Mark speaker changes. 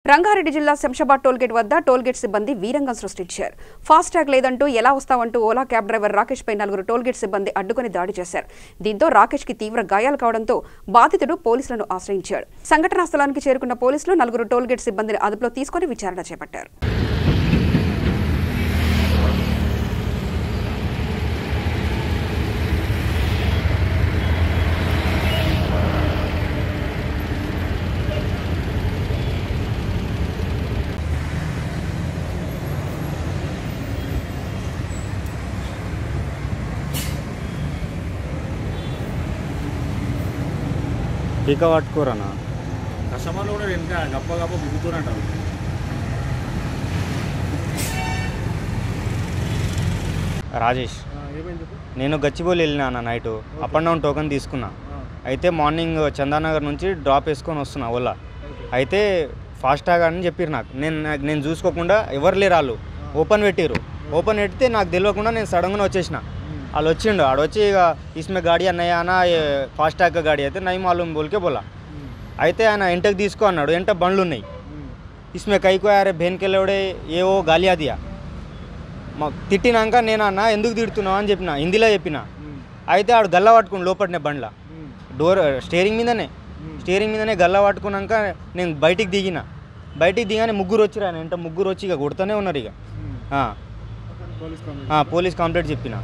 Speaker 1: రంగారెడ్డి జిల్లా శంషాబాద్ టోల్గేట్ వద్ద టోల్గేట్ సిబ్బంది వీరంగం సృష్టించారు. ఫాస్టాగ్ లేదంటూ ఎలా వస్తావంటూ ఓలా క్యాబ్ డ్రైవర్ రాకేష్ పై 4 టోల్గేట్ సిబ్బంది అడ్డుకొని దాడి చేశారు. దీంతో రాకేష్ కి తీవ్ర గాయాలు కావడంతో బాధితుడు పోలీసులను ఆశ్రయించాడు. సంఘటనా స్థలానికి చేరుకున్న పోలీసులు 4 టోల్గేట్ సిబ్బందిని అదుపులో తీసుకుని విచారణ చేపట్టారు.
Speaker 2: టీకా పట్టుకోరన్నా
Speaker 3: కస్టమర్లు కూడా ఇంకా గప్ప బిగుతున్నట్టు.
Speaker 2: రాజేష్, నేను గచ్చిబౌలి వెళ్ళినా అన్న night up and down token తీసుకున్నా. అయితే మార్నింగ్ చందానగర్ నుంచి డ్రాప్ వేసుకొని వస్తున్నా ఓలా. అయితే ఫాస్టాగ్ అని చెప్పారు నాకు. నేను చూసుకోకుండా ఎవరు లేరు, వాళ్ళు ఓపెన్ పెట్టారు. ఓపెన్ పెడితే నాకు తెలియకుండా నేను సడన్గా వచ్చేసిన. వాళ్ళు వచ్చిండు, ఆడొచ్చి ఇక इसमें गाड़ी नहीं आना, ये फास्टैग का गाड़ी అయితే नहीं मालूम बोल के बोला. అయితే ఆయన ఎంటకు తీసుకో అన్నాడు. ఎంట బండ్లు ఉన్నాయి. इसमें कई को यार బెన్ के लोड़े ये वो गालिया दिया. తిట్టినాక నేను అన్న ఎందుకు తిడుతున్నావు అని చెప్పిన, హిందీలో చెప్పిన. అయితే ఆడు గల్ల పట్టుకుని లోపలనే బండ్ల డోర్ స్టీరింగ్ మీదనే గల్ల పట్టుకున్నాక నేను బయటికి దిగానే ముగ్గురు వచ్చిరా. ఎంట ముగ్గురు వచ్చి ఇక కొడుతూనే ఉన్నారు. ఇక పోలీస్ కంప్లైంట్ చెప్పిన.